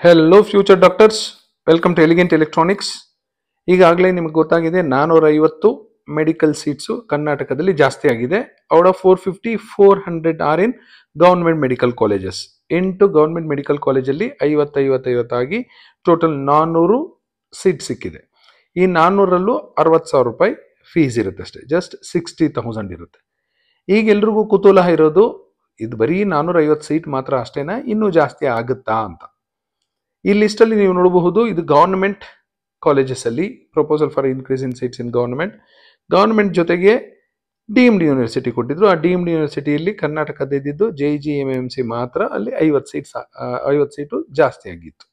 Hello future doctors, welcome to Elegant Electronics. ಈಗಾಗಲೇ ನಿಮಗೆ ಗೊತ್ತಾಗಿದೆ 450 ಮೆಡಿಕಲ್ ಸೀಟ್ಸು ಕರ್ನಾಟಕದಲ್ಲಿ ಜಾಸ್ತಿ ಆಗಿದೆ. Out of 450, 400 are in government medical colleges. 8 government medical ಕಾಲೇಜಲ್ಲಿ 50 ಆಗಿ ಟೋಟಲ್ 400 ಸೀಟ್ ಸಿಕ್ಕಿದೆ. ಈ 400ರಲ್ಲೂ 60,000 ರೂಪಾಯಿ ಫೀಸ್ ಇರುತ್ತೆ ಅಷ್ಟೇ, ಜಸ್ಟ್ 60,000 ಇರುತ್ತೆ. ಈಗ ಎಲ್ರಿಗೂ ಕುತೂಹಲ ಇರೋದು, ಇದು ಬರೀ 450 ಸೀಟ್ ಮಾತ್ರ ಅಷ್ಟೇನಾ, ಇನ್ನೂ ಜಾಸ್ತಿ ಆಗುತ್ತಾ ಅಂತ. ಈ ಲಿಸ್ಟಲ್ಲಿ ನೀವು ನೋಡಬಹುದು, ಇದು ಗವರ್ನಮೆಂಟ್ ಕಾಲೇಜಸ್ ಅಲ್ಲಿ proposal for increase in seats in government ಜೊತೆಗೆ ಡೀಮ್ಡ್ ಯೂನಿವರ್ಸಿಟಿ ಕೊಟ್ಟಿದ್ರು. ಆ ಡೀಮ್ಡ್ ಯೂನಿವರ್ಸಿಟಿಯಲ್ಲಿ ಕರ್ನಾಟಕದ ಇದ್ದಿದ್ದು JGMMC ಮಾತ್ರ, ಅಲ್ಲಿ 50 ಸೀಟು ಜಾಸ್ತಿ ಆಗಿತ್ತು.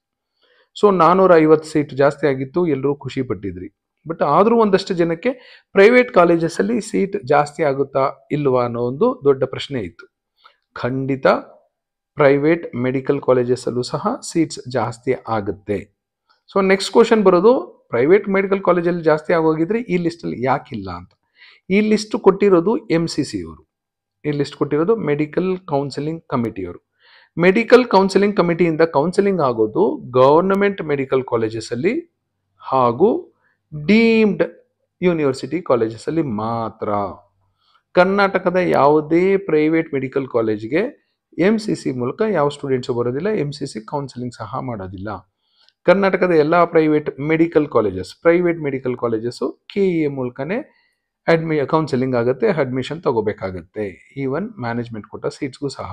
ಸೊ 450 ಸೀಟ್ ಜಾಸ್ತಿ ಆಗಿತ್ತು, ಎಲ್ಲರೂ ಖುಷಿ ಪಟ್ಟಿದ್ರಿ. ಬಟ್ ಆದರೂ ಒಂದಷ್ಟು ಜನಕ್ಕೆ ಪ್ರೈವೇಟ್ ಕಾಲೇಜಸ್ ಅಲ್ಲಿ ಸೀಟ್ ಜಾಸ್ತಿ ಆಗುತ್ತಾ ಇಲ್ವಾ ಅನ್ನೋ ಒಂದು ದೊಡ್ಡ ಪ್ರಶ್ನೆ ಇತ್ತು. ಖಂಡಿತ ಪ್ರೈವೇಟ್ ಮೆಡಿಕಲ್ ಕಾಲೇಜಸ್ ಅಲ್ಲೂ ಸಹ ಸೀಟ್ಸ್ ಜಾಸ್ತಿ ಆಗುತ್ತೆ. ಸೊ ನೆಕ್ಸ್ಟ್ ಕ್ವಶನ್ ಬರೋದು, ಪ್ರೈವೇಟ್ ಮೆಡಿಕಲ್ ಕಾಲೇಜಲ್ಲಿ ಜಾಸ್ತಿ ಆಗೋಗಿದ್ರೆ ಈ ಲಿಸ್ಟಲ್ಲಿ ಯಾಕಿಲ್ಲ ಅಂತ. ಈ ಲಿಸ್ಟ್ ಕೊಟ್ಟಿರೋದು MCC ಅವರು, ಈ ಲಿಸ್ಟ್ ಕೊಟ್ಟಿರೋದು ಮೆಡಿಕಲ್ ಕೌನ್ಸಿಲಿಂಗ್ ಕಮಿಟಿಯವರು. ಮೆಡಿಕಲ್ ಕೌನ್ಸಿಲಿಂಗ್ ಕಮಿಟಿಯಿಂದ ಕೌನ್ಸಿಲಿಂಗ್ ಆಗೋದು ಗವರ್ನಮೆಂಟ್ ಮೆಡಿಕಲ್ ಕಾಲೇಜಸ್ ಅಲ್ಲಿ ಹಾಗೂ ಡೀಮ್ಡ್ ಯೂನಿವರ್ಸಿಟಿ ಕಾಲೇಜಸ್ ಅಲ್ಲಿ ಮಾತ್ರ. ಕರ್ನಾಟಕದ ಯಾವುದೇ ಪ್ರೈವೇಟ್ ಮೆಡಿಕಲ್ ಕಾಲೇಜ್ಗೆ MCC ಮೂಲಕ ಯಾವ ಸ್ಟೂಡೆಂಟ್ಸು ಬರೋದಿಲ್ಲ, MCC ಕೌನ್ಸಿಲಿಂಗ್ ಸಹ ಮಾಡೋದಿಲ್ಲ. ಕರ್ನಾಟಕದ ಎಲ್ಲ ಪ್ರೈವೇಟ್ ಮೆಡಿಕಲ್ ಕಾಲೇಜಸ್ಸು KEA ಮೂಲಕನೇ ಕೌನ್ಸಿಲಿಂಗ್ ಆಗುತ್ತೆ, ಅಡ್ಮಿಷನ್ ತಗೋಬೇಕಾಗತ್ತೆ, ಈವನ್ ಮ್ಯಾನೇಜ್ಮೆಂಟ್ ಕೊಟ್ಟ ಸೀಟ್ಸ್ಗೂ ಸಹ.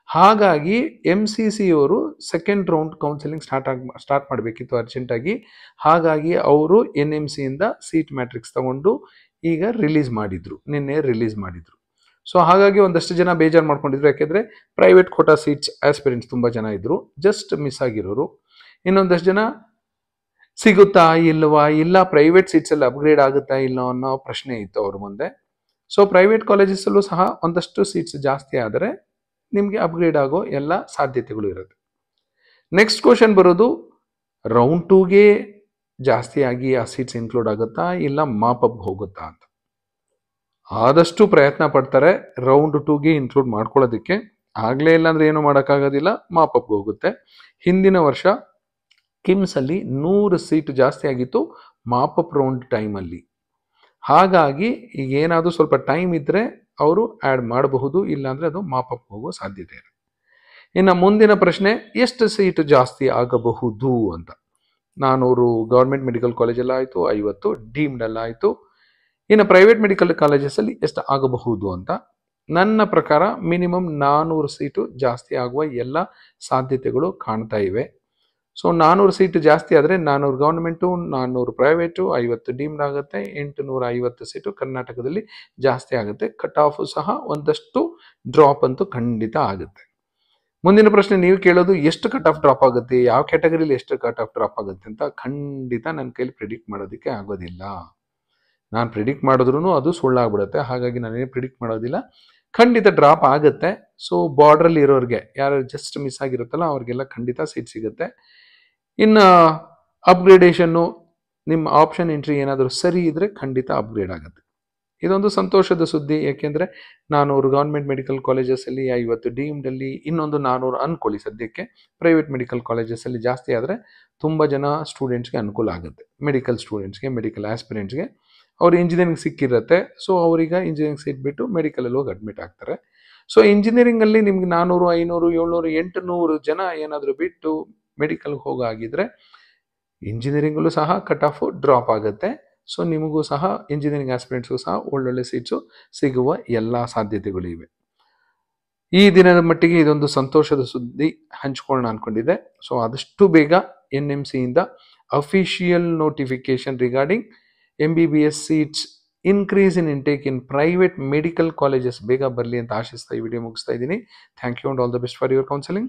ಹಾಗಾಗಿ MCC ಅವರು ಸೆಕೆಂಡ್ ರೌಂಡ್ ಕೌನ್ಸಿಲಿಂಗ್ ಸ್ಟಾರ್ಟ್ ಮಾಡಬೇಕಿತ್ತು ಅರ್ಜೆಂಟಾಗಿ. ಹಾಗಾಗಿ ಅವರು NMC ಇಂದ ಸೀಟ್ ಮ್ಯಾಟ್ರಿಕ್ಸ್ ತಗೊಂಡು ಈಗ ನಿನ್ನೆ ರಿಲೀಸ್ ಮಾಡಿದ್ರು. ಸೊ ಹಾಗಾಗಿ ಒಂದಷ್ಟು ಜನ ಬೇಜಾರು ಮಾಡ್ಕೊಂಡಿದ್ರು, ಯಾಕೆಂದರೆ ಪ್ರೈವೇಟ್ ಕೋಟಾ ಸೀಟ್ಸ್ ಆಸ್ಪಿರೆಂಟ್ಸ್ ತುಂಬ ಜನ ಇದ್ರು, ಜಸ್ಟ್ ಮಿಸ್ ಆಗಿರೋರು. ಇನ್ನೊಂದಷ್ಟು ಜನ ಸಿಗುತ್ತಾ ಇಲ್ವಾ, ಇಲ್ಲ ಪ್ರೈವೇಟ್ ಸೀಟ್ಸಲ್ಲಿ ಅಪ್ಗ್ರೇಡ್ ಆಗುತ್ತಾ ಇಲ್ಲ ಅನ್ನೋ ಪ್ರಶ್ನೆ ಇತ್ತು ಅವ್ರ ಮುಂದೆ. ಸೊ ಪ್ರೈವೇಟ್ ಕಾಲೇಜಸ್ಸಲ್ಲೂ ಸಹ ಒಂದಷ್ಟು ಸೀಟ್ಸ್ ಜಾಸ್ತಿ ಆದರೆ ನಿಮಗೆ ಅಪ್ಗ್ರೇಡ್ ಆಗೋ ಎಲ್ಲ ಸಾಧ್ಯತೆಗಳು ಇರುತ್ತೆ. ನೆಕ್ಸ್ಟ್ ಕ್ವಶನ್ ಬರೋದು, ರೌಂಡ್ 2ಗೆ ಜಾಸ್ತಿ ಆಗಿ ಆ ಸೀಟ್ಸ್ ಇನ್ಕ್ಲೂಡ್ ಆಗುತ್ತಾ ಇಲ್ಲ ಮಾಪಪ್ಗೆ ಹೋಗುತ್ತಾ ಅಂತ. ಆದಷ್ಟು ಪ್ರಯತ್ನ ಪಡ್ತಾರೆ ರೌಂಡ್ 2ಗೆ ಇನ್ಕ್ಲೂಡ್ ಮಾಡ್ಕೊಳ್ಳೋದಕ್ಕೆ. ಆಗಲೇ ಇಲ್ಲ ಅಂದರೆ ಏನು ಮಾಡೋಕ್ಕಾಗೋದಿಲ್ಲ, ಮಾಪಪ್ಗೆ ಹೋಗುತ್ತೆ. ಹಿಂದಿನ ವರ್ಷ ಕಿಮ್ಸಲ್ಲಿ 100 ಸೀಟ್ ಜಾಸ್ತಿ ಆಗಿತ್ತು ಮಾಪಪ್ ರೌಂಡ್ ಟೈಮಲ್ಲಿ. ಹಾಗಾಗಿ ಈಗ ಏನಾದರೂ ಸ್ವಲ್ಪ ಟೈಮ್ ಇದ್ದರೆ ಅವರು ಆ್ಯಡ್ ಮಾಡಬಹುದು, ಇಲ್ಲಾಂದರೆ ಅದು ಮಾಪಪ್ ಹೋಗೋ ಸಾಧ್ಯತೆ ಇದೆ. ಇನ್ನು ಮುಂದಿನ ಪ್ರಶ್ನೆ, ಎಷ್ಟು ಸೀಟ್ ಜಾಸ್ತಿ ಆಗಬಹುದು ಅಂತ. 400 ಗೌರ್ಮೆಂಟ್ ಮೆಡಿಕಲ್ ಕಾಲೇಜೆಲ್ಲ ಆಯಿತು, 50 ಡೀಮ್ಡೆಲ್ಲ ಆಯಿತು. ಇನ್ನು ಪ್ರೈವೇಟ್ ಮೆಡಿಕಲ್ ಕಾಲೇಜಸಲ್ಲಿ ಎಷ್ಟು ಆಗಬಹುದು ಅಂತ. ನನ್ನ ಪ್ರಕಾರ ಮಿನಿಮಮ್ 400 ಸೀಟು ಜಾಸ್ತಿ ಆಗುವ ಎಲ್ಲ ಸಾಧ್ಯತೆಗಳು ಕಾಣ್ತಾ ಇವೆ. ಸೊ 400 ಸೀಟು ಜಾಸ್ತಿ ಆದರೆ 400 ಗೌರ್ಮೆಂಟು, 400 ಪ್ರೈವೇಟು, 50 ಡೀಮ್ಡ್ ಆಗುತ್ತೆ, 850 ಸೀಟು ಕರ್ನಾಟಕದಲ್ಲಿ ಜಾಸ್ತಿ ಆಗುತ್ತೆ. ಕಟ್ ಆಫು ಸಹ ಒಂದಷ್ಟು ಡ್ರಾಪ್ ಅಂತೂ ಖಂಡಿತ ಆಗುತ್ತೆ. ಮುಂದಿನ ಪ್ರಶ್ನೆ ನೀವು ಕೇಳೋದು, ಎಷ್ಟು ಕಟ್ ಆಫ್ ಡ್ರಾಪ್ ಆಗುತ್ತೆ, ಯಾವ ಕ್ಯಾಟಗರಿಲಿ ಎಷ್ಟು ಕಟ್ ಆಫ್ ಡ್ರಾಪ್ ಆಗುತ್ತೆ ಅಂತ. ಖಂಡಿತ ನನ್ನ ಕೈಲಿ ಪ್ರಿಡಿಕ್ಟ್ ಮಾಡೋದಕ್ಕೆ ಆಗೋದಿಲ್ಲ. ನಾನು ಪ್ರಿಡಿಕ್ಟ್ ಮಾಡಿದ್ರೂ ಅದು ಸುಳ್ಳಾಗ್ಬಿಡುತ್ತೆ, ಹಾಗಾಗಿ ನಾನೇನು ಪ್ರಿಡಿಕ್ಟ್ ಮಾಡೋದಿಲ್ಲ. ಖಂಡಿತ ಡ್ರಾಪ್ ಆಗುತ್ತೆ. ಸೊ ಬಾರ್ಡ್ರಲ್ಲಿ ಇರೋರಿಗೆ, ಯಾರು ಜಸ್ಟ್ ಮಿಸ್ ಆಗಿರುತ್ತಲ್ಲ ಅವ್ರಿಗೆಲ್ಲ ಖಂಡಿತ ಸೀಟ್ ಸಿಗುತ್ತೆ. ಇನ್ನು ಅಪ್ಗ್ರೇಡೇಷನ್ನು, ನಿಮ್ಮ ಆಪ್ಷನ್ ಎಂಟ್ರಿ ಏನಾದರೂ ಸರಿ ಇದ್ದರೆ ಖಂಡಿತ ಅಪ್ಗ್ರೇಡ್ ಆಗುತ್ತೆ. ಇದೊಂದು ಸಂತೋಷದ ಸುದ್ದಿ, ಯಾಕೆಂದರೆ 400 ಗೌರ್ಮೆಂಟ್ ಮೆಡಿಕಲ್ ಕಾಲೇಜಸಲ್ಲಿ, 50 ಡೀಮ್ಡಲ್ಲಿ, ಇನ್ನೊಂದು 400 ಅಂದ್ಕೊಳ್ಳಿ ಸದ್ಯಕ್ಕೆ ಪ್ರೈವೇಟ್ ಮೆಡಿಕಲ್ ಕಾಲೇಜಸಲ್ಲಿ ಜಾಸ್ತಿ ಆದರೆ ತುಂಬ ಜನ ಸ್ಟೂಡೆಂಟ್ಸ್ಗೆ ಅನುಕೂಲ ಆಗುತ್ತೆ. ಮೆಡಿಕಲ್ ಸ್ಟೂಡೆಂಟ್ಸ್ಗೆ, ಮೆಡಿಕಲ್ ಆಸ್ಪಿರೆಂಟ್ಸ್ಗೆ ಅವ್ರು ಇಂಜಿನಿಯರಿಂಗ್ ಸಿಕ್ಕಿರುತ್ತೆ. ಸೊ ಅವ್ರೀಗ ಇಂಜಿನಿಯರಿಂಗ್ ಸೀಟ್ ಬಿಟ್ಟು ಮೆಡಿಕಲಲ್ಲಿ ಹೋಗಿ ಅಡ್ಮಿಟ್ ಆಗ್ತಾರೆ. ಸೊ ಇಂಜಿನಿಯರಿಂಗಲ್ಲಿ ನಿಮ್ಗೆ 400, 500, 700, 800 ಜನ ಏನಾದರೂ ಬಿಟ್ಟು ಮೆಡಿಕಲ್ಗೆ ಹೋಗಾಗಿದ್ರೆ ಇಂಜಿನಿಯರಿಂಗಲ್ಲೂ ಸಹ ಕಟ್ ಆಫು ಡ್ರಾಪ್ ಆಗುತ್ತೆ. ಸೊ ನಿಮಗೂ ಸಹ, ಇಂಜಿನಿಯರಿಂಗ್ ಆಸ್ಪಿರೆಂಟ್ಸ್ಗೂ ಸಹ ಒಳ್ಳೊಳ್ಳೆ ಸೀಟ್ಸು ಸಿಗುವ ಎಲ್ಲ ಸಾಧ್ಯತೆಗಳಿವೆ. ಈ ದಿನದ ಮಟ್ಟಿಗೆ ಇದೊಂದು ಸಂತೋಷದ ಸುದ್ದಿ ಹಂಚ್ಕೊಳ್ಳೋಣ ಅಂದ್ಕೊಂಡಿದ್ದೆ. ಸೊ ಆದಷ್ಟು ಬೇಗ NMC ಇಂದ official notification regarding MBBS seats increase in intake in private medical colleges ಬೇಗ ಬರಲಿ ಅಂತ ಆಶಿಸ್ತಾ ಈ ವಿಡಿಯೋ ಮುಗಿಸ್ತಾ ಇದ್ದೀನಿ. Thank you and all the best for your counselling.